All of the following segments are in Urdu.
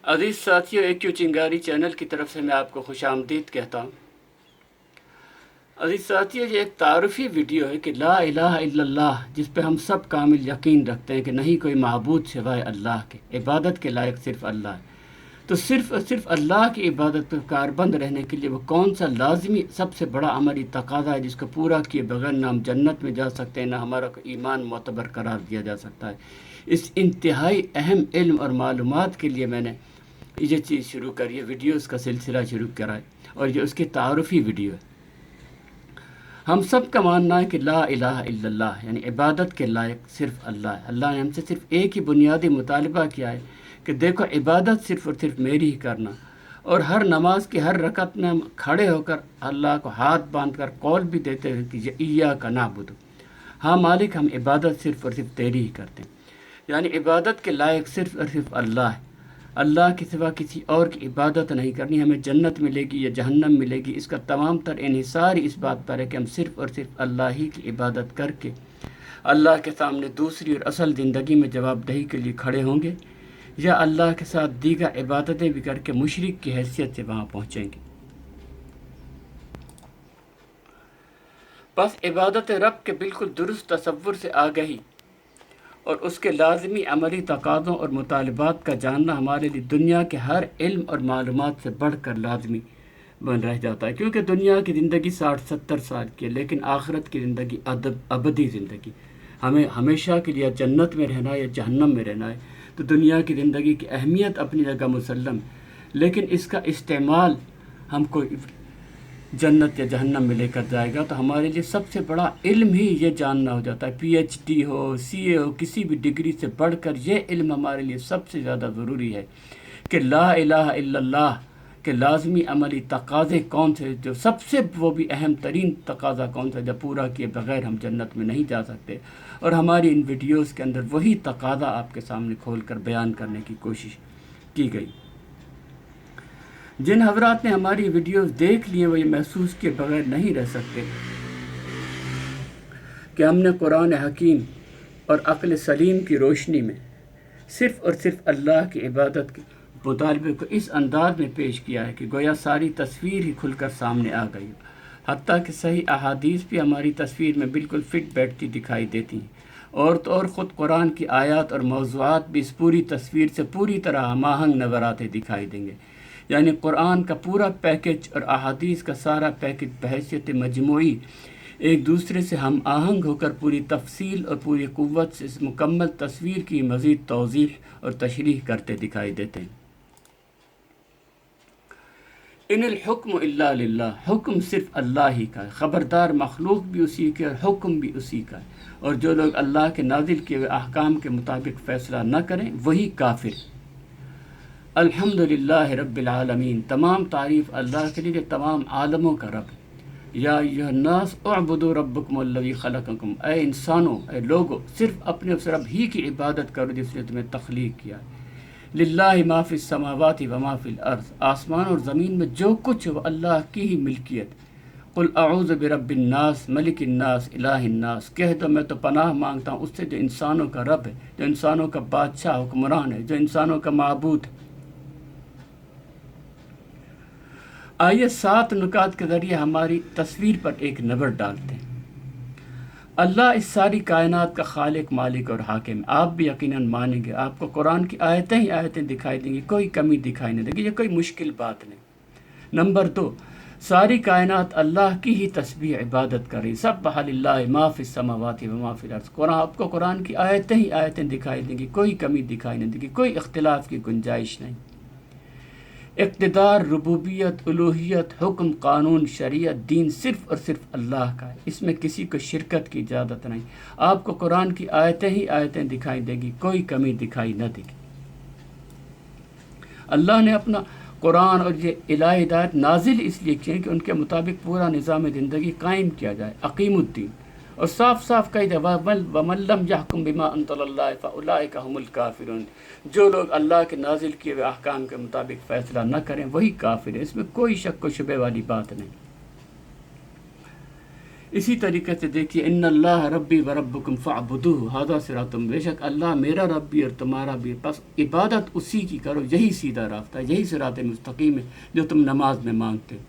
عزیز ساتھیوں، ایک کیو چنگاری چینل کی طرف سے میں آپ کو خوش آمدید کہتا ہوں۔ عزیز ساتھیوں، یہ ایک تعارفی ویڈیو ہے کہ لا الہ الا اللہ، جس پہ ہم سب کامل یقین رکھتے ہیں کہ نہیں کوئی معبود سوائے اللہ کے، عبادت کے لائق صرف اللہ ہے۔ تو صرف اور صرف اللہ کی عبادت پر کاربند رہنے کے لیے وہ کون سا لازمی سب سے بڑا عملی تقاضا ہے جس کو پورا کیے بغیر نہ ہم جنت میں جا سکتے ہیں، نہ ہمارا ایمان معتبر قرار دیا جا سکتا ہے۔ اس انتہائی اہم علم اور معلومات کے لیے میں نے یہ چیز شروع کری ہے، ویڈیوز کا سلسلہ شروع کرا ہے، اور یہ اس کی تعارفی ویڈیو ہے۔ ہم سب کا ماننا ہے کہ لا الہ الا اللہ یعنی عبادت کے لائق صرف اللہ ہے۔ اللہ نے ہم سے صرف ایک ہی بنیادی مطالبہ کیا ہے کہ دیکھو عبادت صرف اور صرف میری ہی کرنا، اور ہر نماز کی ہر رکعت میں ہم کھڑے ہو کر اللہ کو ہاتھ باندھ کر قول بھی دیتے ہیں کہ ایاک نعبد، ہاں مالک ہم عبادت صرف اور صرف تیری ہی کرتے ہیں۔ یعنی عبادت کے لائق صرف اور صرف اللہ ہے، اللہ کے سوا کسی اور کی عبادت نہیں کرنی۔ ہمیں جنت ملے گی یا جہنم ملے گی، اس کا تمام تر انحصار اس بات پر ہے کہ ہم صرف اور صرف اللہ ہی کی عبادت کر کے اللہ کے سامنے دوسری اور اصل زندگی میں جواب دہی کے لیے کھڑے ہوں گے، یا اللہ کے ساتھ دیگر عبادتیں بھی کر کے مشرک کی حیثیت سے وہاں پہنچیں گے۔ بس عبادت رب کے بالکل درست تصور سے آگہی اور اس کے لازمی عملی تقاضوں اور مطالبات کا جاننا ہمارے لیے دنیا کے ہر علم اور معلومات سے بڑھ کر لازمی بن رہ جاتا ہے، کیونکہ دنیا کی زندگی 60-70 سال کی ہے، لیکن آخرت کی زندگی ابدی زندگی، ہمیں ہمیشہ کے لیے جنت میں رہنا ہے یا جہنم میں رہنا ہے۔ تو دنیا کی زندگی کی اہمیت اپنی جگہ مسلم، لیکن اس کا استعمال ہم کو جنت یا جہنم میں لے کر جائے گا۔ تو ہمارے لیے سب سے بڑا علم ہی یہ جاننا ہو جاتا ہے، پی ایچ ڈی ہو، سی اے ہو، کسی بھی ڈگری سے بڑھ کر یہ علم ہمارے لیے سب سے زیادہ ضروری ہے کہ لا الہ الا اللہ کے لازمی عملی تقاضے کون سے، جو سب سے وہ بھی اہم ترین تقاضا کون سا جب پورا کیے بغیر ہم جنت میں نہیں جا سکتے۔ اور ہماری ان ویڈیوز کے اندر وہی تقاضا آپ کے سامنے کھول کر بیان کرنے کی کوشش کی گئی۔ جن حضرات نے ہماری ویڈیوز دیکھ لیے وہ یہ محسوس کیے بغیر نہیں رہ سکتے کہ ہم نے قرآن حکیم اور عقل سلیم کی روشنی میں صرف اور صرف اللہ کی عبادت کے مطالبے کو اس انداز میں پیش کیا ہے کہ گویا ساری تصویر ہی کھل کر سامنے آ گئی، حتیٰ کہ صحیح احادیث بھی ہماری تصویر میں بالکل فٹ بیٹھتی دکھائی دیتی ہیں، اور تو اور خود قرآن کی آیات اور موضوعات بھی اس پوری تصویر سے پوری طرح ہم آہنگ نظر آتے دکھائی دیں گے۔ یعنی قرآن کا پورا پیکج اور احادیث کا سارا پیکج بحیثیت مجموعی ایک دوسرے سے ہم آہنگ ہو کر پوری تفصیل اور پوری قوت سے اس مکمل تصویر کی مزید توضیح اور تشریح کرتے دکھائی دیتے ہیں۔ ان الحکم الا للہ، حکم صرف اللہ ہی کا ہے، خبردار مخلوق بھی اسی کے اور حکم بھی اسی کا ہے، اور جو لوگ اللہ کے نازل کیے ہوئے احکام کے مطابق فیصلہ نہ کریں وہی کافر۔ الحمدللہ رب العالمین، تمام تعریف اللہ کے لیے جو تمام عالموں کا رب ہے۔ یا ایھا الناس اعبدوا ربکم الذی خلقکم، اے انسانوں، اے لوگو، صرف اپنے اس رب ہی کی عبادت کرو جس نے تمہیں تخلیق کیا ہے۔ للہ ما فی السماوات و ما فی الارض، آسمان اور زمین میں جو کچھ ہے وہ اللہ کی ہی ملکیت۔ قل اعوذ برب الناس ملک الناس الہ الناس، کہہ دو میں تو پناہ مانگتا ہوں اس سے جو انسانوں کا رب ہے، جو انسانوں کا بادشاہ حکمران ہے، جو انسانوں کا معبود ہے۔ آئیے 7 نکات کے ذریعے ہماری تصویر پر ایک نظر ڈالتے ہیں۔ اللہ اس ساری کائنات کا خالق، مالک اور حاکم ہے، آپ بھی یقیناً مانیں گے۔ آپ کو قرآن کی آیتیں ہی آیتیں دکھائی دیں گی، کوئی کمی دکھائی نہیں دے گی، یہ کوئی مشکل بات نہیں۔ نمبر 2، ساری کائنات اللہ کی ہی تسبیح عبادت کر رہی، سبح للہ ما فی السماوات و ما فی الارض۔ آپ کو قرآن کی آیتیں ہی آیتیں دکھائی دیں گی، کوئی کمی دکھائی نہیں دے گی، کوئی اختلاف کی گنجائش نہیں۔ اقتدار، ربوبیت، الوہیت، حکم، قانون، شریعت، دین صرف اور صرف اللہ کا ہے، اس میں کسی کو شرکت کی اجازت نہیں۔ آپ کو قرآن کی آیتیں ہی آیتیں دکھائی دے گی، کوئی کمی دکھائی نہ دے گی۔ اللہ نے اپنا قرآن اور یہ الہی ہدایت نازل اس لیے کی کہ ان کے مطابق پورا نظام زندگی قائم کیا جائے، اقیم الدین، اور صاف صاف کہہ دے وَمَن لَّمْ يَحْكُم بِمَا أَنزَلَ اللَّهُ فَأُولَٰئِكَ هُمُ الْكَافِرُونَ، جو لوگ اللہ کے نازل کیے ہوئے احکام کے مطابق فیصلہ نہ کریں وہی کافر ہے، اس میں کوئی شک و شبہ والی بات نہیں۔ اسی طریقے سے دیکھیے ان اللہ ربی و ربکم فاعبدوہ ھذا صراط، بے شک اللہ میرا رب بھی اور تمہارا بھی، بس عبادت اسی کی کرو، یہی سیدھا راستہ ہے، یہی صراط مستقیم ہے جو تم نماز میں مانگتے ہو۔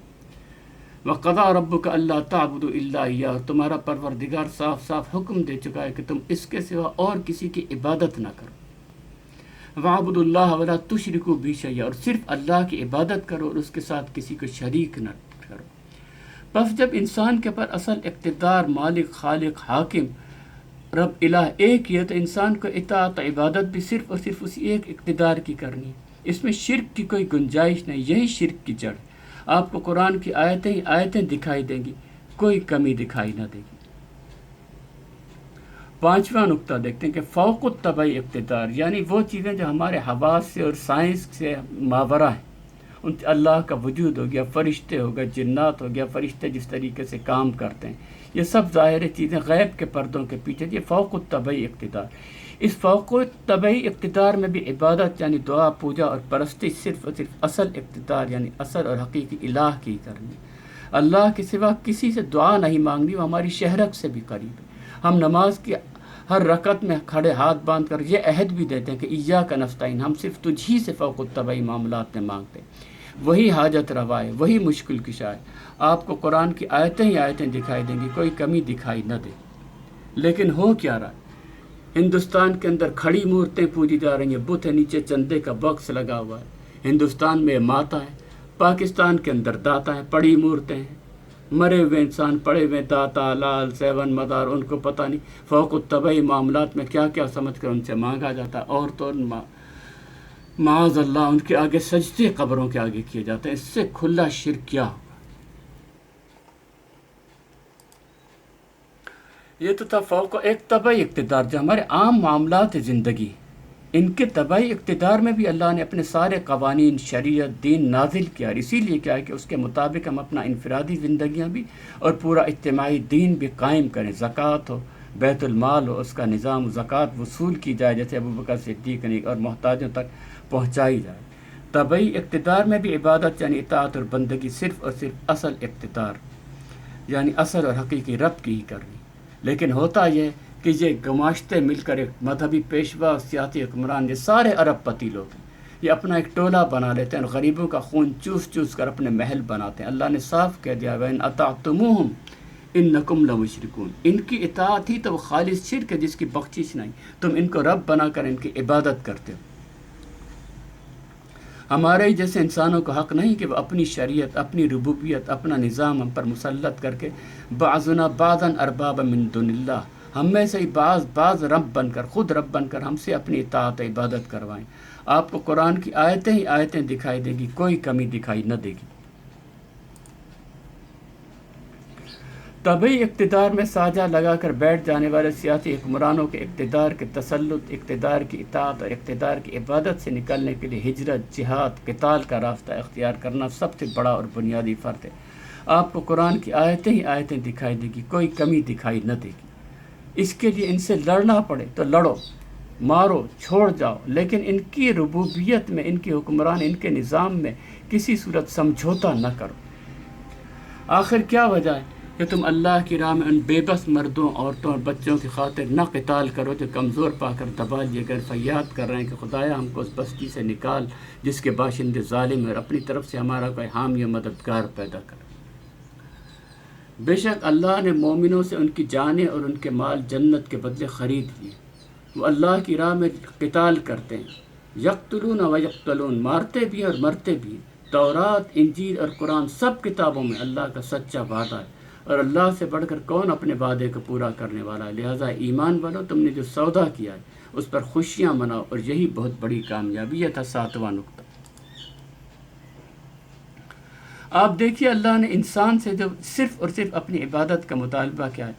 وَقَضَىٰ رَبُّكَ أَلَّا تَعْبُدُوا إِلَّا إِيَّاهُ، تمہارا پروردگار صاف صاف حکم دے چکا ہے کہ تم اس کے سوا اور کسی کی عبادت نہ کرو۔ وَاعْبُدُوا اللَّهَ وَلَا تُشْرِكُوا بِهِ شَيْئًا، اور صرف اللہ کی عبادت کرو اور اس کے ساتھ کسی کو شریک نہ کرو۔ بس جب انسان کے پر اصل اقتدار مالک خالق حاکم رب الہ ایک ہی ہے، تو انسان کو اطاعت و عبادت بھی صرف اور صرف اسی ایک اقتدار کی کرنی ہے، اس میں شرک کی کوئی گنجائش نہیں، یہی شرک کی جڑ ہے۔ آپ کو قرآن کی آیتیں ہی آیتیں دکھائی دیں گی، کوئی کمی دکھائی نہ دے گی۔ پانچواں نقطہ دیکھتے ہیں کہ فوق الطبعی اقتدار، یعنی وہ چیزیں جو ہمارے حواس سے اور سائنس سے ماورا ہیں، ان اللہ کا وجود ہو گیا، فرشتے ہو گئے، جنات ہو گیا، فرشتے جس طریقے سے کام کرتے ہیں، یہ سب ظاہر چیزیں غیب کے پردوں کے پیچھے، یہ فوق الطبعی اقتدار۔ اس فوق الطبعی اقتدار میں بھی عبادت یعنی دعا پوجا اور پرستی صرف اور صرف اصل اقتدار یعنی اصل اور حقیقی الہ کی کرنی، اللہ کے سوا کسی سے دعا نہیں مانگنی، وہ ہماری شہرت سے بھی قریب ہے۔ ہم نماز کی ہر رکعت میں کھڑے ہاتھ باندھ کر یہ عہد بھی دیتے ہیں کہ ایاک نستعین، ہم صرف تجھ ہی سے فوق الطبعی معاملات میں مانگتے ہیں، وہی حاجت روا ہے، وہی مشکل کشا ہے۔ آپ کو قرآن کی آیتیں ہی آیتیں دکھائی دیں گی، کوئی کمی دکھائی نہ دے۔ لیکن ہو کیا رہا ہے؟ ہندوستان کے اندر کھڑی مورتیں پوجی جا رہی ہیں، بت ہے، نیچے چندے کا باکس لگا ہوا ہے۔ ہندوستان میں ماتا ہے، پاکستان کے اندر داتا ہیں، پڑی مورتیں ہیں، مرے ہوئے انسان پڑے ہوئے، داتا لال سیون مدار، ان کو پتہ نہیں فوق الطبعی معاملات میں کیا کیا سمجھ کر ان سے مانگا جاتا ہے، اور تو معاذ اللہ ان کے آگے سجدے قبروں کے آگے کیے جاتے ہیں۔ اس سے کھلا شرک کیا ہوگا؟ یہ تو تھا فوق ایک طبعی اقتدار جو ہمارے عام معاملات زندگی، ان کے طبعی اقتدار میں بھی اللہ نے اپنے سارے قوانین شریعت دین نازل کیا، اور اسی لیے کیا ہے کہ اس کے مطابق ہم اپنا انفرادی زندگیاں بھی اور پورا اجتماعی دین بھی قائم کریں، زکوٰۃ ہو، بیت المال ہو، اس کا نظام زکوٰۃ وصول کی جائے جیسے ابوبکر صدیق نے، اور محتاجوں تک پہنچائی جائے۔ طبعی اقتدار میں بھی عبادت یعنی اطاعت اور بندگی صرف اور صرف اصل اقتدار یعنی اصل اور حقیقی رب کی ہی کرنی۔ لیکن ہوتا یہ کہ یہ گماشتے مل کر ایک مذہبی پیشوا، سیاسی حکمران، یہ سارے ارب پتی لوگ ہیں، یہ اپنا ایک ٹولہ بنا لیتے ہیں اور غریبوں کا خون چوس چوس کر اپنے محل بناتے ہیں۔ اللہ نے صاف کہہ دیا وَإِنْ أَطَعْتُمُوهُمْ إِنَّكُمْ لَمُشْرِكُونَ، ان کی اطاعت ہی تو وہ خالص شرک ہے جس کی بخشش نہیں، تم ان کو رب بنا کر ان کی عبادت کرتے ہو۔ ہمارے ہی جیسے انسانوں کو حق نہیں کہ وہ اپنی شریعت، اپنی ربوبیت، اپنا نظام ہم پر مسلط کر کے بعضنا بعضاً اربابا من دون اللہ، ہم میں سے ہی بعض رب بن کر، خود رب بن کر ہم سے اپنی اطاعت و عبادت کروائیں۔ آپ کو قرآن کی آیتیں ہی آیتیں دکھائی دے گی، کوئی کمی دکھائی نہ دے گی۔ طبعی اقتدار میں ساجہ لگا کر بیٹھ جانے والے سیاسی حکمرانوں کے اقتدار کے تسلط، اقتدار کی اطاعت اور اقتدار کی عبادت سے نکلنے کے لیے ہجرت، جہاد، قتال کا راستہ اختیار کرنا سب سے بڑا اور بنیادی فرض ہے۔ آپ کو قرآن کی آیتیں ہی آیتیں دکھائی دے گی، کوئی کمی دکھائی نہ دے گی۔ اس کے لیے ان سے لڑنا پڑے تو لڑو، مارو، چھوڑ جاؤ، لیکن ان کی ربوبیت میں، ان کی حکمران، ان کے نظام میں کسی صورت سمجھوتا نہ کرو۔ آخر کیا وجہ ہے کہ تم اللہ کی راہ میں ان بے بس مردوں، عورتوں اور بچوں کی خاطر نہ قتال کرو جو کمزور پا کر دبا لیے گئے، فریاد کر رہے ہیں کہ خدایا ہم کو اس بستی سے نکال جس کے باشندے ظالم ہیں، اور اپنی طرف سے ہمارا کوئی حامی و مددگار پیدا کر۔ بے شک اللہ نے مومنوں سے ان کی جانیں اور ان کے مال جنت کے بدلے خرید لیے، وہ اللہ کی راہ میں قتال کرتے ہیں، یقتلون و یقتلون، مارتے بھی ہیں اور مرتے بھی ہیں۔ تورات، انجیل اور قرآن سب کتابوں میں اللہ کا سچا وعدہ ہے، اور اللہ سے بڑھ کر کون اپنے وعدے کو پورا کرنے والا ہے؟ لہٰذا ایمان والو، تم نے جو سودا کیا ہے اس پر خوشیاں مناؤ، اور یہی بہت بڑی کامیابی ہے۔ تھا 7واں نقطہ۔ آپ دیکھیے اللہ نے انسان سے جو صرف اور صرف اپنی عبادت کا مطالبہ کیا ہے،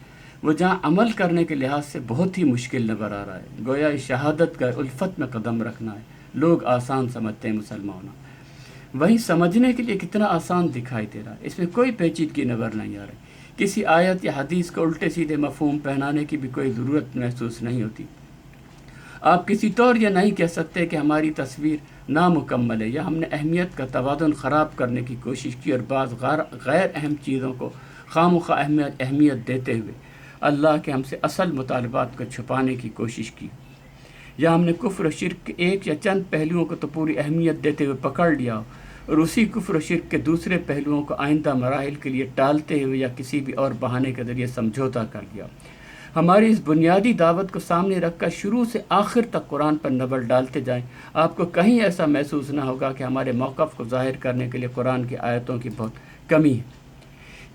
وہ جہاں عمل کرنے کے لحاظ سے بہت ہی مشکل نظر آ رہا ہے، گویا شہادت کا الفت میں قدم رکھنا ہے، لوگ آسان سمجھتے ہیں مسلمان ہونا، وہیں سمجھنے کے لیے کتنا آسان دکھائی دے رہا ہے، اس میں کوئی پیچیدگی نظر نہیں آ رہی۔ کسی آیت یا حدیث کو الٹے سیدھے مفہوم پہنانے کی بھی کوئی ضرورت محسوس نہیں ہوتی۔ آپ کسی طور یہ نہیں کہہ سکتے کہ ہماری تصویر نامکمل ہے یا ہم نے اہمیت کا توازن خراب کرنے کی کوشش کی اور بعض غیر اہم چیزوں کو خام خواہ اہمیت دیتے ہوئے اللہ کے ہم سے اصل مطالبات کو چھپانے کی کوشش کی، یا ہم نے کفر و شرک کے ایک یا چند پہلوؤں کو تو پوری اہمیت دیتے ہوئے پکڑ لیا اور اسی کفر و شرک کے دوسرے پہلوؤں کو آئندہ مراحل کے لیے ٹالتے ہوئے یا کسی بھی اور بہانے کے ذریعے سمجھوتا کر لیا۔ ہماری اس بنیادی دعوت کو سامنے رکھ کر شروع سے آخر تک قرآن پر نظر ڈالتے جائیں، آپ کو کہیں ایسا محسوس نہ ہوگا کہ ہمارے موقف کو ظاہر کرنے کے لیے قرآن کی آیتوں کی بہت کمی ہے۔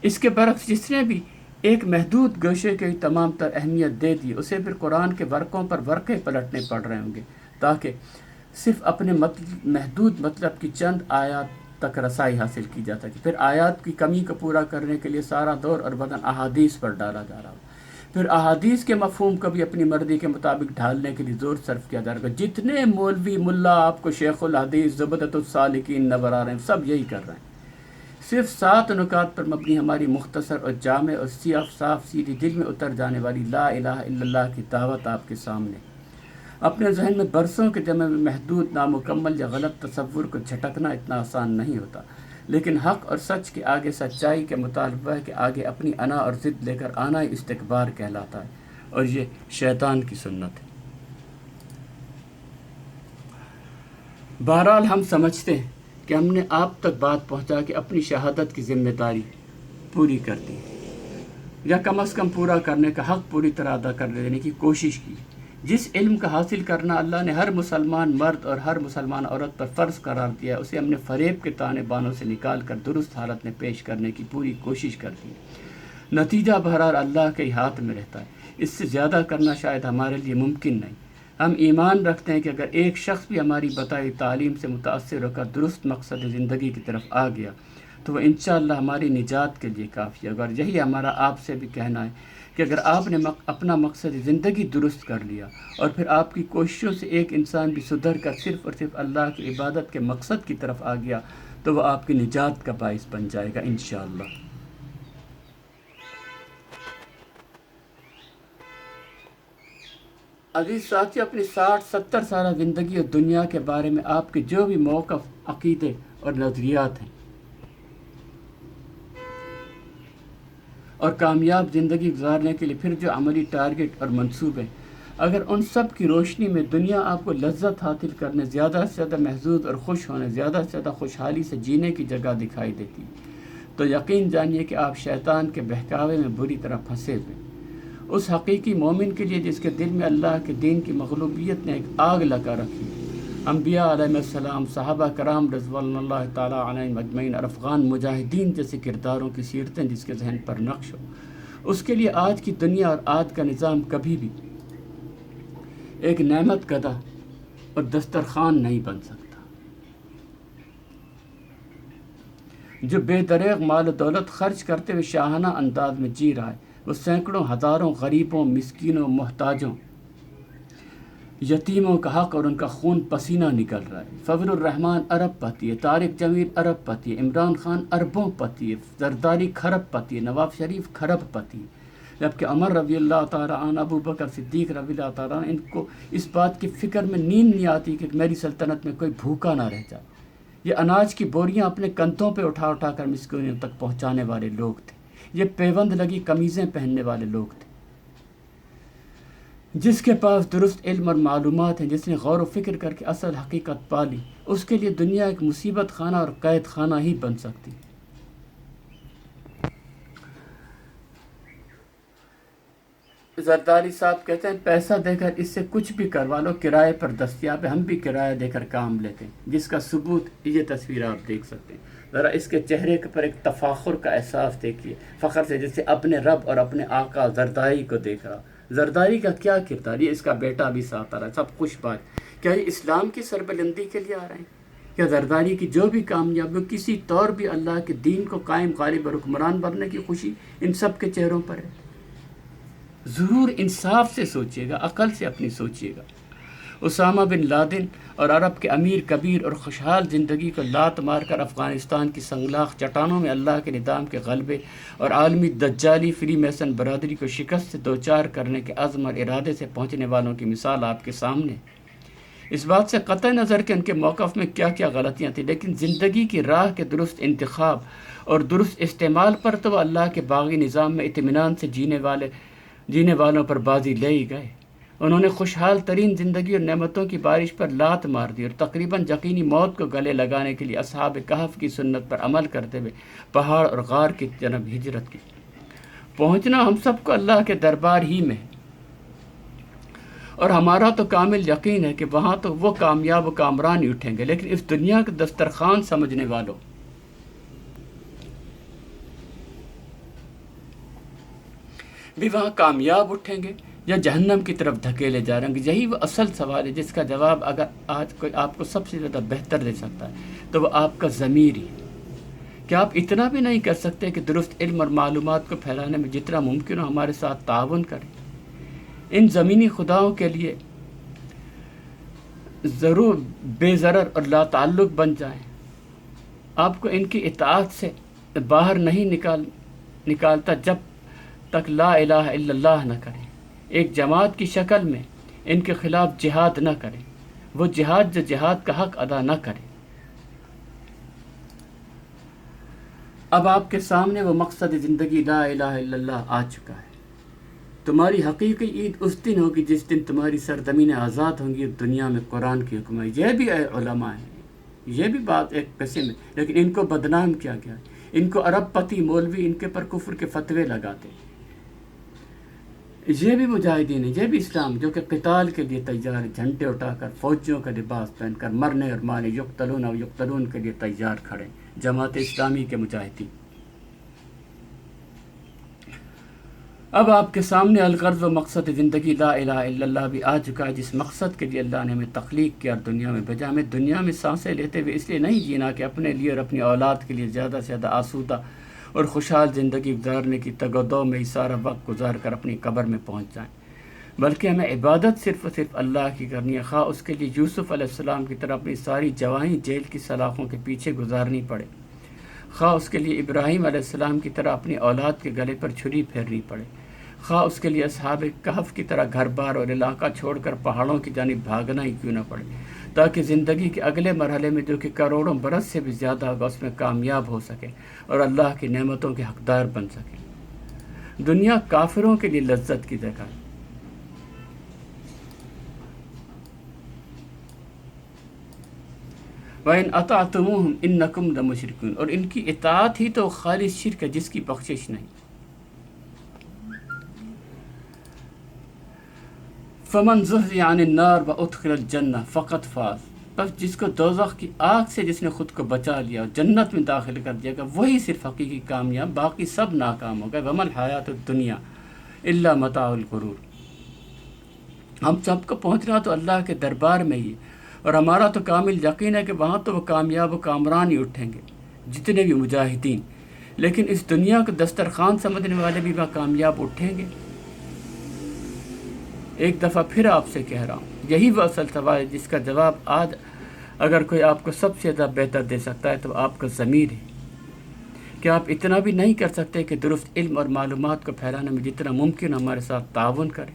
اس کے برعکس جس نے بھی ایک محدود گوشے کی تمام تر اہمیت دے دی، اسے پھر قرآن کے ورقوں پر ورقے پلٹنے پڑ رہے ہوں گے تاکہ صرف اپنے محدود مطلب کی چند آیات تک رسائی حاصل کی جا سکے۔ پھر آیات کی کمی کو پورا کرنے کے لیے سارا دور اور بدن احادیث پر ڈالا جا رہا ہو، پھر احادیث کے مفہوم کو بھی اپنی مرضی کے مطابق ڈھالنے کے لیے زور صرف کیا جا رہا ہے۔ جتنے مولوی ملا آپ کو شیخ الحدیث زبدۃ السالکین نظر آ رہے ہیں، سب یہی کر رہے ہیں۔ صرف 7 نکات پر مبنی ہماری مختصر اور جامع اور صاف سیدھی دل میں اتر جانے والی لا الہ الا اللہ کی دعوت آپ کے سامنے۔ اپنے ذہن میں برسوں کے جمع میں محدود، نامکمل یا غلط تصور کو جھٹکنا اتنا آسان نہیں ہوتا، لیکن حق اور سچ کے آگے سچائی کے مطالبہ کے آگے اپنی انا اور ضد لے کر آنا ہی استکبار کہلاتا ہے، اور یہ شیطان کی سنت ہے۔ بہرحال ہم سمجھتے ہیں کہ ہم نے آپ تک بات پہنچا کے اپنی شہادت کی ذمہ داری پوری کر دی، یا کم از کم پورا کرنے کا حق پوری طرح ادا کر لینے کی کوشش کی۔ جس علم کا حاصل کرنا اللہ نے ہر مسلمان مرد اور ہر مسلمان عورت پر فرض قرار دیا، اسے ہم نے فریب کے تانے بانوں سے نکال کر درست حالت میں پیش کرنے کی پوری کوشش کر دی۔ نتیجہ بہرحال اللہ کے ہاتھ میں رہتا ہے، اس سے زیادہ کرنا شاید ہمارے لیے ممکن نہیں۔ ہم ایمان رکھتے ہیں کہ اگر ایک شخص بھی ہماری بتائی تعلیم سے متاثر ہو کر درست مقصد زندگی کی طرف آ گیا تو وہ انشاءاللہ ہماری نجات کے لیے کافی ہے۔ اگر یہی ہمارا آپ سے بھی کہنا ہے کہ اگر آپ نے اپنا مقصد زندگی درست کر لیا اور پھر آپ کی کوششوں سے ایک انسان بھی سدھر کر صرف اور صرف اللہ کی عبادت کے مقصد کی طرف آ گیا تو وہ آپ کی نجات کا باعث بن جائے گا انشاءاللہ۔ عزیز ساتھی، اپنی 60-70 سالہ زندگی اور دنیا کے بارے میں آپ کے جو بھی موقف، عقیدے اور نظریات ہیں اور کامیاب زندگی گزارنے کے لیے پھر جو عملی ٹارگٹ اور منصوبے، اگر ان سب کی روشنی میں دنیا آپ کو لذت حاصل کرنے، زیادہ سے زیادہ محظوظ اور خوش ہونے، زیادہ سے زیادہ خوشحالی سے جینے کی جگہ دکھائی دیتی تو یقین جانیے کہ آپ شیطان کے بہکاوے میں بری طرح پھنسے ہوئے۔ اس حقیقی مومن کے لیے جس کے دل میں اللہ کے دین کی مغلوبیت نے ایک آگ لگا رکھی، انبیاء علیہ السلام، صحابہ کرام رضوان اللہ تعالیٰ علیہم اجمعین اور افغان مجاہدین جیسے کرداروں کی سیرتیں جس کے ذہن پر نقش ہو، اس کے لیے آج کی دنیا اور آج کا نظام کبھی بھی ایک نعمت گدا اور دسترخوان نہیں بن سکتا۔ جو بے دریغ مال و دولت خرچ کرتے ہوئے شاہانہ انداز میں جی رہا ہے، وہ سینکڑوں ہزاروں غریبوں، مسکینوں، محتاجوں، یتیموں کا حق اور ان کا خون پسینہ نکل رہا ہے۔ فضل الرحمان ارب پتی ہے، طارق جمیل ارب پتی ہے، عمران خان اربوں پتی ہے، زرداری کھرب پتی ہے، نواز شریف کھرب پتی ہے، جبکہ عمر رضی اللہ تعالیٰ عنہ، ابو بکر صدیق رضی اللہ تعالیٰ عنہ، ان کو اس بات کی فکر میں نیند نہیں آتی کہ میری سلطنت میں کوئی بھوکا نہ رہ جائے۔ یہ اناج کی بوریاں اپنے کندھوں پہ اٹھا اٹھا کر مسکینوں تک پہنچانے والے لوگ تھے۔ یہ پیوند لگی قمیضیں پہننے والے لوگ تھے۔ جس کے پاس درست علم اور معلومات ہیں، جس نے غور و فکر کر کے اصل حقیقت پالی، اس کے لیے دنیا ایک مصیبت خانہ اور قید خانہ ہی بن سکتی۔ زرداری صاحب کہتے ہیں پیسہ دے کر اس سے کچھ بھی کروا لو، کرائے پر دستیاب ہے، ہم بھی کرایہ دے کر کام لیتے ہیں، جس کا ثبوت یہ تصویر آپ دیکھ سکتے ہیں۔ ذرا اس کے چہرے پر ایک تفاخر کا احساس دیکھیے، فخر سے جیسے اپنے رب اور اپنے آقا زرداری کو دیکھ رہا۔ زرداری کا کیا کردار، یہ اس کا بیٹا بھی ساتھ آ رہا ہے، سب خوش بات۔ کیا یہ اسلام کی سربلندی کے لیے آ رہے ہیں؟ کیا زرداری کی جو بھی کامیابی کسی طور بھی اللہ کے دین کو قائم غالب اور حکمران بننے کی خوشی ان سب کے چہروں پر ہے؟ ضرور انصاف سے سوچیے گا، عقل سے اپنی سوچیے گا۔ اسامہ بن لادن اور عرب کے امیر کبیر اور خوشحال زندگی کو لات مار کر افغانستان کی سنگلاخ چٹانوں میں اللہ کے نظام کے غلبے اور عالمی دجالی فری میسن برادری کو شکست سے دوچار کرنے کے عزم اور ارادے سے پہنچنے والوں کی مثال آپ کے سامنے۔ اس بات سے قطع نظر کہ ان کے موقف میں کیا کیا غلطیاں تھیں، لیکن زندگی کی راہ کے درست انتخاب اور درست استعمال پر تو وہ اللہ کے باغی نظام میں اطمینان سے جینے والوں پر بازی لے ہی گئے۔ انہوں نے خوشحال ترین زندگی اور نعمتوں کی بارش پر لات مار دی اور تقریباً یقینی موت کو گلے لگانے کے لیے اصحاب کہف کی سنت پر عمل کرتے ہوئے پہاڑ اور غار کی جانب ہجرت کی۔ پہنچنا ہم سب کو اللہ کے دربار ہی میں ہے، اور ہمارا تو کامل یقین ہے کہ وہاں تو وہ کامیاب و کامران ہی اٹھیں گے، لیکن اس دنیا کے دسترخوان سمجھنے والوں بھی وہاں کامیاب اٹھیں گے یا جہنم کی طرف دھکیلے جا رہے ہیں۔ یہی وہ اصل سوال ہے جس کا جواب اگر آج کوئی آپ کو سب سے زیادہ بہتر دے سکتا ہے تو وہ آپ کا ضمیر ہی ہے۔ کیا آپ اتنا بھی نہیں کر سکتے کہ درست علم اور معلومات کو پھیلانے میں جتنا ممکن ہو ہمارے ساتھ تعاون کریں؟ ان زمینی خداؤں کے لیے ضرور بے ضرر اور لا تعلق بن جائیں۔ آپ کو ان کی اطاعت سے باہر نہیں نکالتا جب تک لا الہ الا اللہ نہ کریں۔ ایک جماعت کی شکل میں ان کے خلاف جہاد نہ کریں، وہ جہاد جو جہاد کا حق ادا نہ کریں۔ اب آپ کے سامنے وہ مقصد زندگی لا الہ الا اللہ آ چکا ہے۔ تمہاری حقیقی عید اس دن ہوگی جس دن تمہاری سرزمینیں آزاد ہوں گی اور دنیا میں قرآن کی حکمرانی۔ یہ بھی علماء ہیں، یہ بھی بات ایک قسم ہے، لیکن ان کو بدنام کیا گیا ہے۔ ان کو عرب پتی مولوی ان کے پر کفر کے فتوے لگاتے ہیں۔ یہ بھی مجاہدین ہیں، یہ بھی اسلام جو کہ قتال کے لیے تیار ہے، جھنڈے اٹھا کر فوجیوں کا لباس پہن کر مرنے اور مارنے یقتلون کے لیے تیار کھڑے، جماعت اسلامی کے مجاہدین۔ اب آپ کے سامنے الغرض و مقصد زندگی لا الہ الا اللہ بھی آ چکا ہے، جس مقصد کے لیے اللہ نے ہمیں تخلیق کیا اور دنیا میں بھیجا۔ ہمیں دنیا میں سانسیں لیتے ہوئے اس لیے نہیں جینا کہ اپنے لیے اور اپنی اولاد کے لیے زیادہ سے زیادہ آسودہ اور خوشحال زندگی گزارنے کی تگ و دو میں ہی سارا وقت گزار کر اپنی قبر میں پہنچ جائیں، بلکہ ہمیں عبادت صرف اور صرف اللہ کی کرنی ہے، خواہ اس کے لیے یوسف علیہ السلام کی طرح اپنی ساری جوانی جیل کی سلاخوں کے پیچھے گزارنی پڑے، خواہ اس کے لیے ابراہیم علیہ السلام کی طرح اپنی اولاد کے گلے پر چھری پھیرنی پڑے، خواہ اس کے لیے اصحاب کہف کی طرح گھر بار اور علاقہ چھوڑ کر پہاڑوں کی جانب بھاگنا ہی کیوں نہ پڑے، تاکہ زندگی کے اگلے مرحلے میں جو کہ کروڑوں برس سے بھی زیادہ ہوگا اس میں کامیاب ہو سکے اور اللہ کی نعمتوں کے حقدار بن سکے۔ دنیا کافروں کے لیے لذت کی جگہ ہے۔ وَإِنْ أَطَعْتُمُوهُمْ إِنَّكُمْ لَمُشْرِكُونَ، اور ان کی اطاعت ہی تو خالص شرک ہے جس کی بخشش نہیں۔ فَمَنْ زُحْزِحَ عَنِ النَّارِ وَأُدْخِلَ الْجَنَّةَ فَقَدْ فَازَ، بس جس کو دوزخ کی آگ سے جس نے خود کو بچا لیا اور جنت میں داخل کر دیا گا وہی صرف حقیقی کامیاب، باقی سب ناکام ہو گئے۔ وَمَا الْحَيَاةُ الدُّنْيَا إِلَّا مَتَاعُ الْغُرُورِ۔ ہم سب کو پہنچنا تو اللہ کے دربار میں ہی ہے، اور ہمارا تو کامل یقین ہے کہ وہاں تو وہ کامیاب و کامران ہی اٹھیں گے، جتنے بھی مجاہدین، لیکن اس دنیا کو دسترخوان سمجھنے والے بھی وہاں کامیاب اٹھیں گے۔ ایک دفعہ پھر آپ سے کہہ رہا ہوں، یہی وہ اصل سوال ہے جس کا جواب آج اگر کوئی آپ کو سب سے زیادہ بہتر دے سکتا ہے تو آپ کا ضمیر ہے۔ کہ آپ اتنا بھی نہیں کر سکتے کہ درست علم اور معلومات کو پھیلانے میں جتنا ممکن ہمارے ساتھ تعاون کریں؟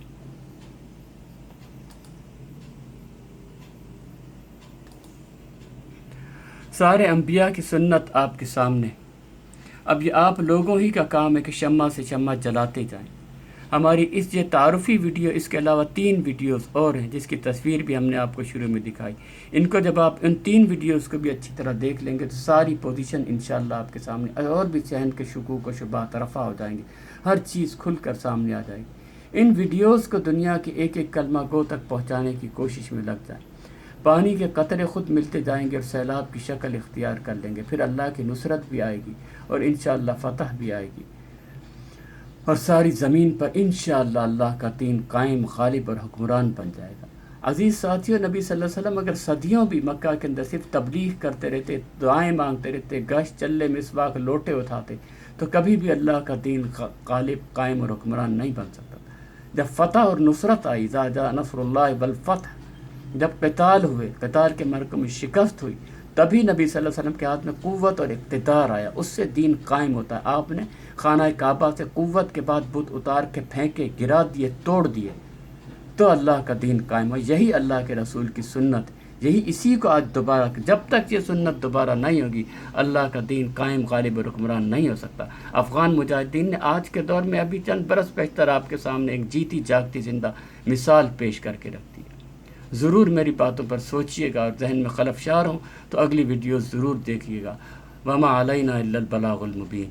سارے انبیاء کی سنت آپ کے سامنے، اب یہ آپ لوگوں ہی کا کام ہے کہ شمع سے شمع جلاتے جائیں۔ ہماری اس یہ تعارفی ویڈیو، اس کے علاوہ 3 ویڈیوز اور ہیں جس کی تصویر بھی ہم نے آپ کو شروع میں دکھائی۔ ان کو جب آپ ان 3 ویڈیوز کو بھی اچھی طرح دیکھ لیں گے تو ساری پوزیشن انشاءاللہ آپ کے سامنے اور بھی ذہن کے شکوک و شبہات رفع ہو جائیں گے، ہر چیز کھل کر سامنے آ جائے گی۔ ان ویڈیوز کو دنیا کے ایک ایک کلمہ گو تک پہنچانے کی کوشش میں لگ جائیں۔ پانی کے قطرے خود ملتے جائیں گے اور سیلاب کی شکل اختیار کر لیں گے، پھر اللہ کی نصرت بھی آئے گی اور انشاءاللہ فتح بھی آئے گی، اور ساری زمین پر انشاءاللہ اللہ کا دین قائم، غالب اور حکمران بن جائے گا۔ عزیز ساتھیو، نبی صلی اللہ علیہ وسلم اگر صدیوں بھی مکہ کے اندر صرف تبلیغ کرتے رہتے، دعائیں مانگتے رہتے، گشت چلے مسواک لوٹے اٹھاتے، تو کبھی بھی اللہ کا دین غالب، قائم اور حکمران نہیں بن سکتا۔ جب فتح اور نصرت آئی، اذا جاء نصر اللہ والفتح، جب قتال ہوئے، قتال کے مرکوں میں شکست ہوئی، تبھی نبی صلی اللہ علیہ وسلم کے ہاتھ میں قوت اور اقتدار آیا، اس سے دین قائم ہوتا ہے۔ آپ نے خانہ کعبہ سے قوت کے بعد بت اتار کے پھینکے، گرا دیے، توڑ تو اللہ کا دین قائم ہو. یہی اللہ کے رسول کی سنت، یہی اسی کو آج دوبارہ، جب تک یہ سنت دوبارہ نہیں ہوگی اللہ کا دین قائم غالب و حکمران نہیں ہو سکتا. افغان مجاہدین نے آج کے دور میں ابھی چند برس پیشتر آپ کے سامنے ایک جیتی جاگتی زندہ مثال پیش کر کے رکھ دی. ضرور میری باتوں پر سوچئے گا، اور ذہن میں خلفشار ہوں تو اگلی ویڈیو ضرور دیکھیے گا. وما علینا الا البلاغ المبین.